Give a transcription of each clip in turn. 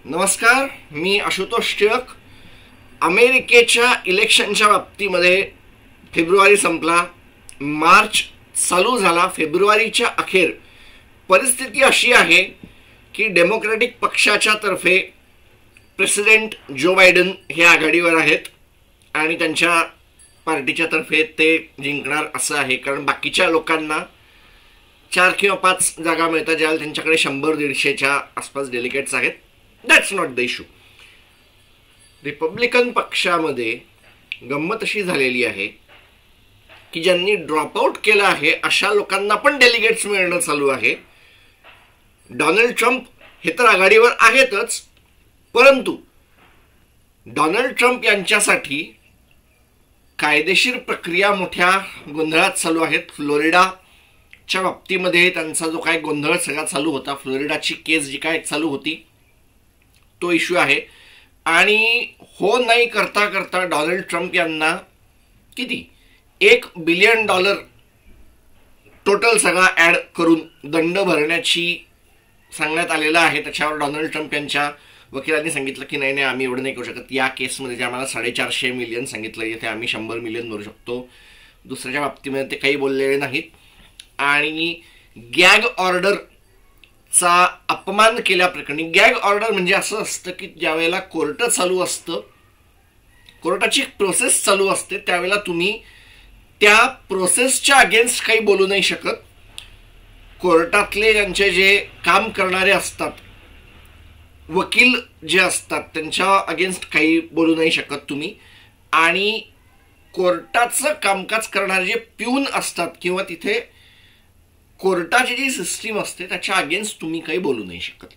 नमस्कार, मी आशुतोष टिळक. अमेरिकेच्या इलेक्शनच्या बाबतीमध्ये फेब्रुवारी संपला, मार्च चालू झाला. फेब्रुवारीच्या अखेर परिस्थिती अशी आहे की डेमोक्रॅटिक पक्षाच्या तर्फे प्रेसिडेंट जो बायडन हे आघाडीवर आहेत आणि त्यांच्या पार्टीच्या तर्फे ते जिंकणार असं आहे. कारण बाकीच्या लोकांना 4 किंवा 5 जागा मिळतात, ज्याला त्यांच्याकडे 100-150च्या आसपास डेलिगेट्स आहेत. That's not the issue. Republican पक्षामध्ये गंमत अशी झालेली आहे की ज्यांनी ड्रॉपआउट केलं आहे अशा लोकांना पण डेलिगेट्स मिळणं चालू आहे. डोनाल्ड ट्रम्प हे तर आघाडीवर आहेतच, परंतु डोनाल्ड ट्रम्प यांच्यासाठी कायदेशीर प्रक्रिया मोठ्या गोंधळात चालू आहेत. फ्लोरिडाच्या बाबतीमध्ये त्यांचा जो काय गोंधळ सगळा चालू होता, फ्लोरिडाची केस जी काय चालू होती तो इश्यू आहे. आणि हो नाही करता करता डोनाल्ड ट्रम्प यांना किती $1 बिलियन टोटल सगळा ॲड करून दंड भरण्याची सांगण्यात आलेलं आहे. त्याच्यावर डोनाल्ड ट्रम्प यांच्या वकिलांनी सांगितलं की नाही आम्ही एवढं नाही करू शकत. या केसमध्ये जे आम्हाला 450 मिलियन सांगितलं इथे आम्ही 100 मिलियन भरू शकतो. दुसऱ्याच्या बाबतीमध्ये ते काही बोललेले नाहीत. आणि गॅग ऑर्डरचा अपमान केल्याप्रकरणी, गॅग ऑर्डर म्हणजे असं असतं की ज्यावेळेला कोर्ट चालू असतं, कोर्टाची प्रोसेस चालू असते, त्यावेळेला तुम्ही त्या प्रोसेसच्या अगेन्स्ट काही बोलू नाही शकत. कोर्टातले ज्यांचे जे काम करणारे असतात, वकील जे असतात, त्यांच्या अगेन्स्ट काही बोलू नाही शकत तुम्ही. आणि कोर्टाचं कामकाज करणारे जे प्यून असतात किंवा तिथे कोर्टाची जी सिस्टीम असते त्याच्या अगेन्स्ट तुम्ही काही बोलू नाही शकत.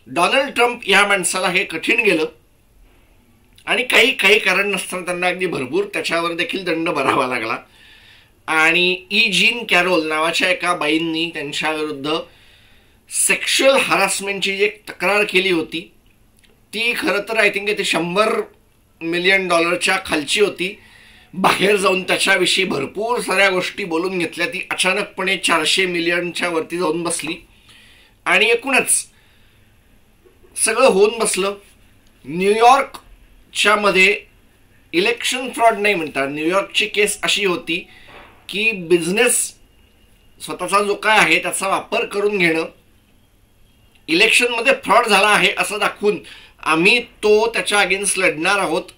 डोनाल्ड ट्रम्प या माणसाला हे कठीण गेलं आणि काही कारण नसताना त्यांना अगदी भरपूर त्याच्यावर देखील दंड भरावा लागला. आणि जीन कॅरोल नावाच्या एका बाईंनी त्यांच्या विरुद्ध सेक्शुअल हॅरासमेंटची जी तक्रार केली होती, ती खरं तर आय थिंक ते $100 मिलियन खालची होती. बाहेर जाऊन त्याच्याविषयी भरपूर साऱ्या गोष्टी बोलून घेतल्या. ती अचानकपणे 400 मिलियनच्या वरती जाऊन बसली आणि एकूणच सगळं होऊन बसलं. न्यूयॉर्कच्या मध्ये इलेक्शन फ्रॉड नाही म्हणतात. न्यूयॉर्कची केस अशी होती की बिझनेस स्वतःचा जो काय आहे त्याचा वापर करून घेणं, इलेक्शनमध्ये फ्रॉड झाला आहे असं दाखवून आम्ही त्याच्या अगेन्स्ट लढणार आहोत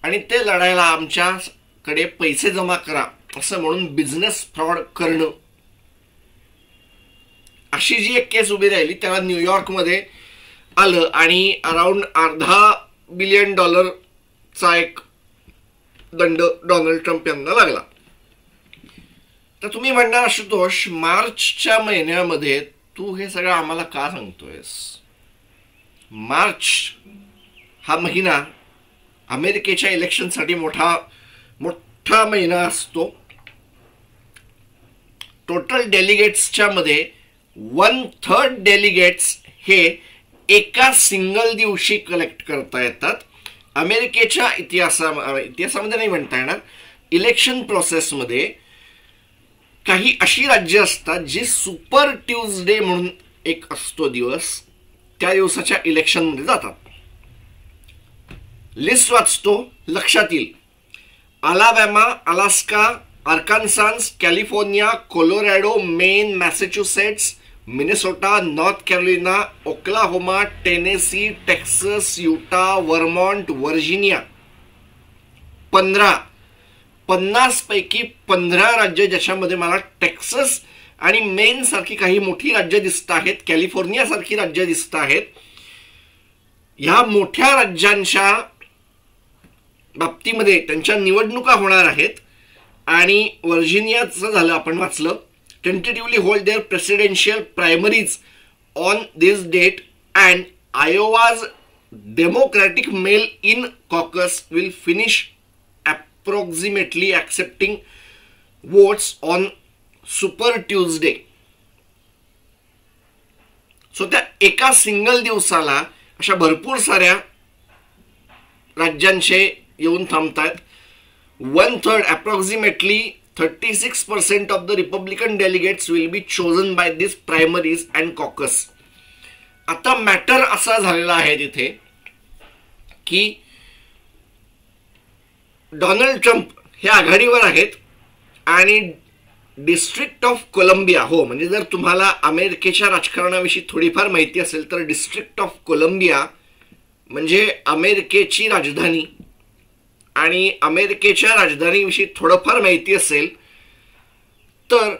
आणि ते लढायला आमच्याकडे पैसे जमा करा असं म्हणून बिझनेस फ्रॉड करणं, अशी जी एक केस उभी राहिली त्याला न्यूयॉर्कमध्ये आलं आणि अराउंड $अर्धा बिलियन एक दंड डोनाल्ड ट्रम्प यांना लागला. तर तुम्ही म्हणणार आशुतोष, मार्चच्या महिन्यामध्ये तू हे सगळं आम्हाला का सांगतोयस? मार्च हा महिना अमेरिकेच्या इलेक्शनसाठी मोठा महिना असतो. टोटल डेलिगेट्सच्या मध्ये 1/3 डेलिगेट्स हे एका सिंगल दिवशी कलेक्ट करता येतात. अमेरिकेच्या इतिहासामध्ये नाही म्हणता येणार, इलेक्शन प्रोसेसमध्ये काही अशी राज्य असतात जी सुपर ट्यूजडे म्हणून एक असतो दिवस, त्या दिवसाच्या इलेक्शनमध्ये जातात. लिस्ट वाचतो, लक्षात येईल. Alabama, Alaska, Arkansas, California, Colorado, Maine, Massachusetts, Minnesota, North Carolina, Oklahoma, Tennessee, Texas, Utah, Vermont, Virginia. 50 पैकी 15 राज्य ज्याच्यामध्ये मला टेक्सास आणि मेन सारखी काही मोठी राज्य दिसत आहेत, कॅलिफोर्निया सारखी राज्य दिसत आहेत. ह्या मोठ्या राज्यांच्या बाबतीमध्ये त्यांच्या निवडणुका होणार आहेत. आणि व्हर्जिनियाचं झालं आपण वाचलं, tentatively hold their presidential primaries on this date and Iowa's Democratic mail in caucus will finish approximately accepting votes on Super Tuesday. So त्या एका सिंगल दिवसाला अशा भरपूर साऱ्या राज्यांचे येऊन थांबतात. 1/3 approximately 36% of the Republican delegates will be chosen by these primaries and caucus. आता मॅटर असा झालेला आहे तिथे की डोनाल्ड ट्रम्प हे आघाडीवर आहेत आणि डिस्ट्रिक्ट ऑफ कोलंबिया, हो म्हणजे जर तुम्हाला अमेरिकेच्या राजकारणाविषयी थोडीफार माहिती असेल तर डिस्ट्रिक्ट ऑफ कोलंबिया म्हणजे अमेरिकेची राजधानी, आणि अमेरिकेच्या राजधानीविषयी थोडंफार माहिती असेल तर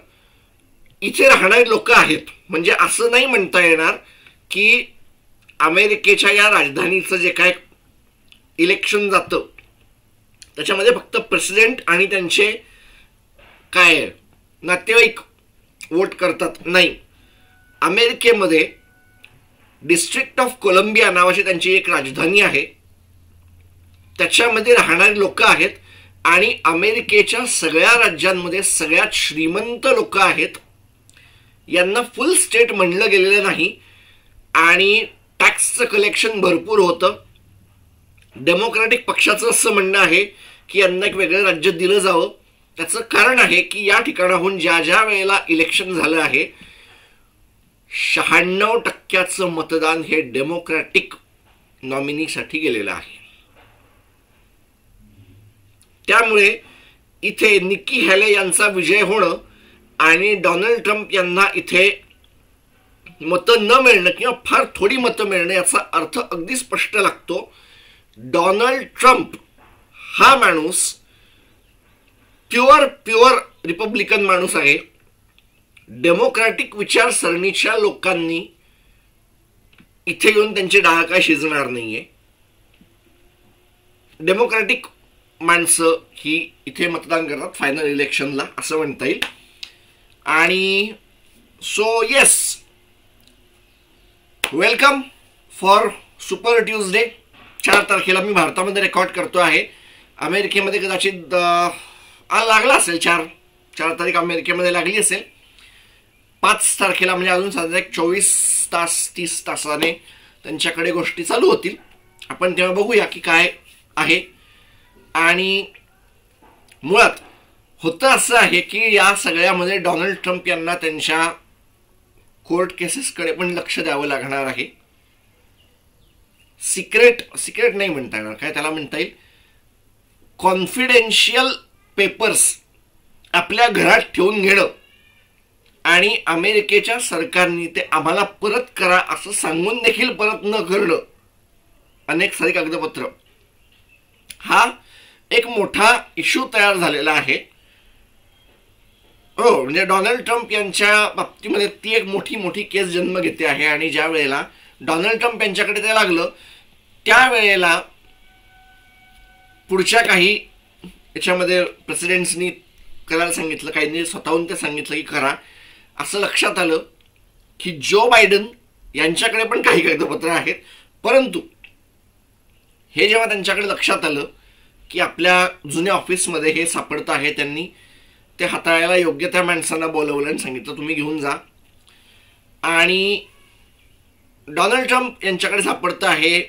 इथे राहणारे लोक आहेत. म्हणजे असं नाही म्हणता येणार की अमेरिकेच्या या राजधानीचं जे काय इलेक्शन जातं त्याच्यामध्ये फक्त प्रेसिडेंट आणि त्यांचे काय नातेवाईक वोट करतात, नाही. अमेरिकेमध्ये डिस्ट्रिक्ट ऑफ कोलंबिया नावाची त्यांची एक राजधानी आहे, त्याच्यामध्ये राहणारे लोक आहेत आणि अमेरिकेच्या सगळ्या राज्यांमध्ये सगळ्यात श्रीमंत लोक आहेत. यांना फुल स्टेट म्हणलं गेलेलं नाही आणि टॅक्सचं कलेक्शन भरपूर होतं. डेमोक्रॅटिक पक्षाचं असं म्हणणं आहे की यांना एक वेगळं राज्य दिलं जावं. त्याचं कारण आहे की या ठिकाणाहून ज्या ज्या वेळेला इलेक्शन झालं आहे 96% मतदान हे डेमोक्रॅटिक नॉमिनीसाठी गेलेलं आहे. त्यामुळे इथे निकी हॅले यांचा विजय होणं आणि डोनाल्ड ट्रम्प यांना इथे मतं न मिळणं किंवा फार थोडी मतं मिळणं याचा अर्थ अगदी स्पष्ट लागतो. डोनाल्ड ट्रम्प हा माणूस प्युअर रिपब्लिकन माणूस आहे. डेमोक्रॅटिक विचारसरणीच्या लोकांनी इथे येऊन त्यांचे डाळ काय शिजणार नाहीये. डेमोक्रॅटिक माणसं ही इथे मतदान करतात फायनल इलेक्शनला असं म्हणता येईल. आणि so yes, welcome for super Tuesday. 4 तारखेला मी भारतामध्ये रेकॉर्ड करतो आहे. अमेरिकेमध्ये कदाचित लागला असेल 4 तारीख अमेरिकेमध्ये लागली असेल. 5 तारखेला म्हणजे अजून साधारण 24 तास 30 तासाने त्यांच्याकडे गोष्टी चालू होतील. आपण तेव्हा बघूया की काय आहे. आणि मुळात होतं असं आहे की या सगळ्यामध्ये डोनाल्ड ट्रम्प यांना त्यांच्या कोर्ट केसेसकडे पण लक्ष द्यावं लागणार आहे. सिक्रेट नाही म्हणता येणार, काय त्याला म्हणता येईल, कॉन्फिडेन्शियल पेपर्स आपल्या घरात ठेवून घेणं आणि अमेरिकेच्या सरकारने ते आम्हाला परत करा असं सांगून देखील परत न करणं, अनेक सारी कागदपत्र, हा एक मोठा इश्यू तयार झालेला आहे. हो म्हणजे डोनाल्ड ट्रम्प यांच्या बाबतीमध्ये ती एक मोठी केस जन्म घेते आहे. आणि ज्या वेळेला डोनाल्ड ट्रम्प यांच्याकडे ते लागलं त्यावेळेला पुढच्या काही याच्यामध्ये प्रेसिडेंट्सनी करायला सांगितलं, काहींनी स्वतःहून ते सांगितलं की करा. असं लक्षात आलं की जो बायडन यांच्याकडे पण काही कागदपत्र आहेत, परंतु हे जेव्हा त्यांच्याकडे लक्षात आलं की आपल्या जुन्या ऑफिसमध्ये हे सापडतं आहे, त्यांनी ते हाताळायला योग्य त्या माणसांना बोलवलं आणि सांगितलं तुम्ही घेऊन जा. आणि डोनाल्ड ट्रम्प यांच्याकडे सापडतं आहे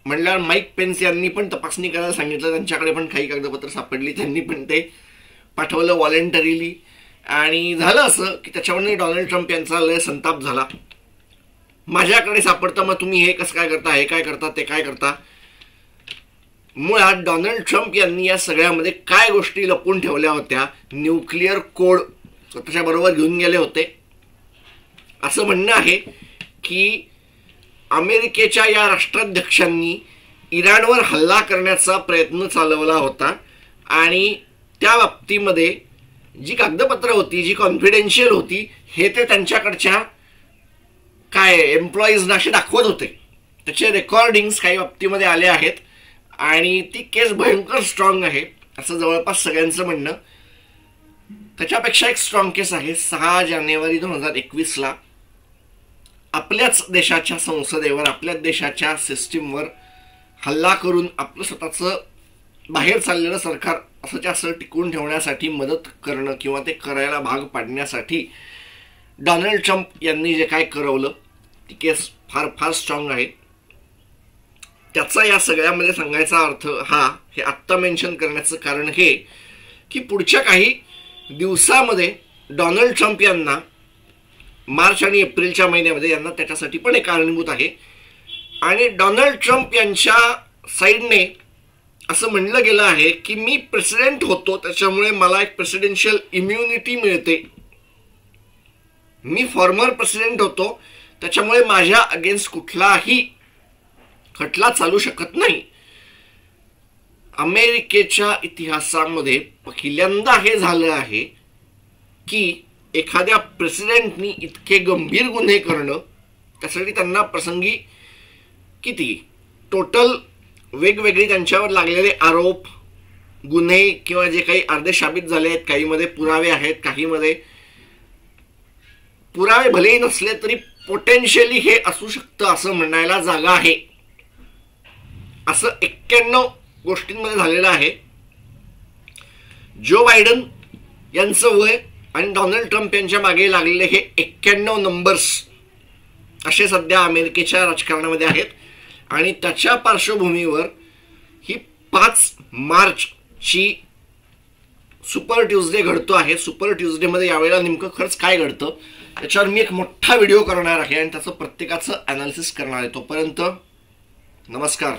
म्हणल्यावर माईक पेन्स यांनी पण तपासणी करायला सांगितलं, त्यांच्याकडे पण काही कागदपत्र सापडली, त्यांनी पण ते पाठवलं व्हॉलेंटरीली. आणि झालं असं की त्याच्यावर डोनाल्ड ट्रम्प यांचा लय संताप झाला. माझ्याकडे सापडतं मग तुम्ही हे कसं काय करता, हे काय करता, ते काय करता. मुळात डोनाल्ड ट्रम्प यांनी या सगळ्यामध्ये काय गोष्टी लपवून ठेवल्या होत्या, न्यूक्लिअर कोड स्वतःच्या बरोबर घेऊन गेले होते. असं म्हणणं आहे की अमेरिकेच्या या राष्ट्राध्यक्षांनी इराणवर हल्ला करण्याचा प्रयत्न चालवला होता आणि त्या बाबतीमध्ये जी कागदपत्र होती, जी कॉन्फिडेन्शियल होती, हे ते त्यांच्याकडच्या काय एम्प्लॉईजना असे दाखवत होते. त्याचे रेकॉर्डिंग्स काही बाबतीमध्ये आले आहेत आणि ती केस भयंकर स्ट्रॉंग आहे असं जवळपास सगळ्यांचं म्हणणं. त्याच्यापेक्षा एक स्ट्रॉंग केस आहे. 6 जानेवारी 2021 आपल्याच देशाच्या संसदेवर, आपल्याच देशाच्या सिस्टीमवर हल्ला करून आपलं स्वतःचं बाहेर चाललेलं सरकार असंच्या असं टिकवून ठेवण्यासाठी मदत करणं किंवा ते करायला भाग पाडण्यासाठी डोनाल्ड ट्रम्प यांनी जे काय करवलं, ती केस फार स्ट्रॉंग आहे. त्याचा या सगळ्यामध्ये सांगायचा अर्थ हे आत्ता मेन्शन करण्याचं कारण हे की पुढच्या काही दिवसामध्ये डोनाल्ड ट्रम्प यांना मार्च आणि एप्रिलच्या महिन्यामध्ये यांना त्याच्यासाठी पण एक कारणीभूत आहे. आणि डोनाल्ड ट्रम्प यांच्या साईडने असं म्हणलं गेलं आहे की मी प्रेसिडेंट होतो त्याच्यामुळे मला एक प्रेसिडेन्शियल इम्युनिटी मिळते. मी फॉर्मर प्रेसिडेंट होतो त्याच्यामुळे माझ्या अगेन्स्ट कुठलाही खटला चालू शकत नाही. अमेरिकेच्या इतिहासामध्ये पहिल्यांदा हे झालं आहे की एखाद्या प्रेसिडेंटनी इतके गंभीर गुन्हे करणं, त्यासाठी त्यांना प्रसंगी किती टोटल वेगवेगळे त्यांच्यावर लागलेले आरोप, गुन्हे किंवा जे काही अर्धे साबित झाले आहेत, काहीमध्ये पुरावे आहेत, काहीमध्ये पुरावे भलेही नसले तरी पोटेन्शियली हे असू शकतं असं म्हणायला जागा आहे. असं 91 गोष्टींमध्ये झालेलं आहे. जो बायडन यांचं वय आणि डोनाल्ड ट्रम्प यांच्या मागे लागलेले हे 91 नंबर्स असे सध्या अमेरिकेच्या राजकारणामध्ये आहेत. आणि त्याच्या पार्श्वभूमीवर ही 5 मार्चची सुपर ट्यूजडे घडतो आहे. सुपर ट्यूजडेमध्ये यावेळेला नेमकं खरंच काय घडतं त्याच्यावर मी एक मोठा व्हिडिओ करणार आहे आणि त्याचं प्रत्येकाचं ॲनालिसिस करणार आहे. तोपर्यंत नमस्कार.